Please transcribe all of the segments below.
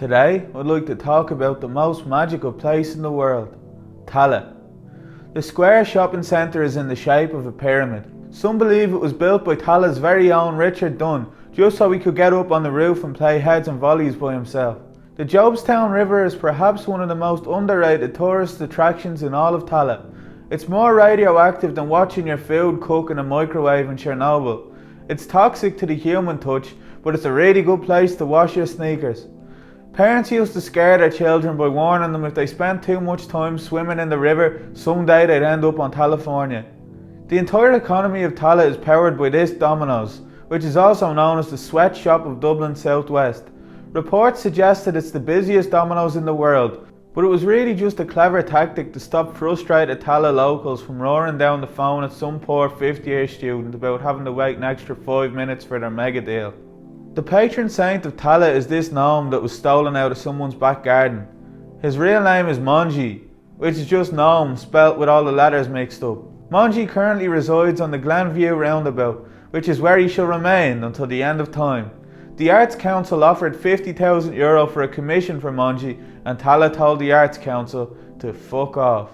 Today, I'd like to talk about the most magical place in the world, Tallaght. The square shopping centre is in the shape of a pyramid. Some believe it was built by Tallaht's very own Richard Dunn, just so he could get up on the roof and play heads and volleys by himself. The Jobestown River is perhaps one of the most underrated tourist attractions in all of Tallaght. It's more radioactive than watching your food cook in a microwave in Chernobyl. It's toxic to the human touch, but it's a really good place to wash your sneakers. Parents used to scare their children by warning them if they spent too much time swimming in the river, someday they'd end up on California. The entire economy of Tallaght is powered by this Domino's, which is also known as the sweatshop of Dublin Southwest. Reports suggest that it's the busiest Domino's in the world, but it was really just a clever tactic to stop frustrated Tallaght locals from roaring down the phone at some poor 50-year student about having to wait an extra 5 minutes for their mega deal. The patron saint of Tallaght is this gnome that was stolen out of someone's back garden. His real name is Monji, which is just gnome spelt with all the letters mixed up. Monji currently resides on the Glenview roundabout, which is where he shall remain until the end of time. The Arts Council offered €50,000 for a commission for Monji, and Tallaght told the Arts Council to fuck off.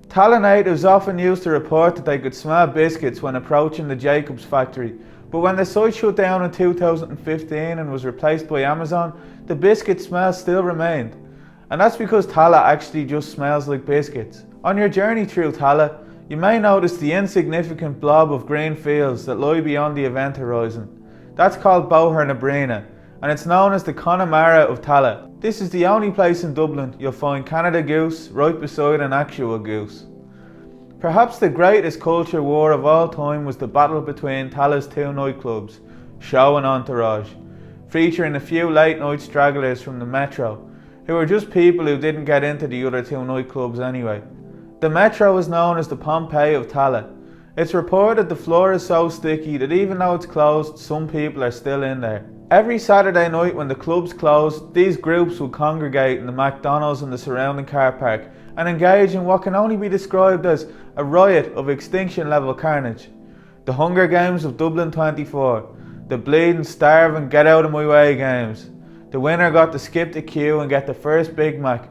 Tallaght natives often used to report that they could smell biscuits when approaching the Jacobs factory, but when the site shut down in 2015 and was replaced by Amazon, the biscuit smell still remained. And that's because Tallaght actually just smells like biscuits. On your journey through Tallaght, you may notice the insignificant blob of green fields that lie beyond the event horizon. That's called Bóthar na Bríona, and it's known as the Connemara of Tallaght. This is the only place in Dublin you'll find Canada goose right beside an actual goose. Perhaps the greatest culture war of all time was the battle between Tallagh's two nightclubs, Show and Entourage, featuring a few late night stragglers from the Metro, who were just people who didn't get into the other two nightclubs anyway. The Metro is known as the Pompeii of Tallaght. It's reported the floor is so sticky that even though it's closed, some people are still in there. Every Saturday night when the clubs closed, these groups would congregate in the McDonald's and the surrounding car park and engage in what can only be described as a riot of extinction level carnage. The Hunger Games of Dublin 24, the bleeding, starving, get out of my way games. The winner got to skip the queue and get the first Big Mac,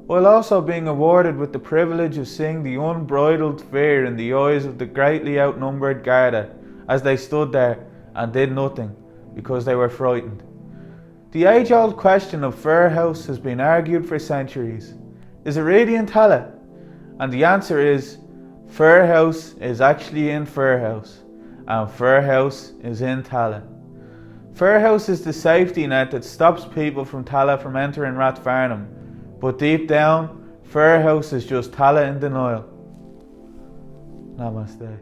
while also being awarded with the privilege of seeing the unbridled fear in the eyes of the greatly outnumbered Garda as they stood there and did nothing because they were frightened. The age-old question of Fir House has been argued for centuries. Is it really in Tallaght? And the answer is, Fir House is actually in Fir House, and Fir House is in Tallaght. Fir House is the safety net that stops people from Tallaght from entering Rathfarnham, but deep down, Fir House is just Tallaght in denial. Namaste.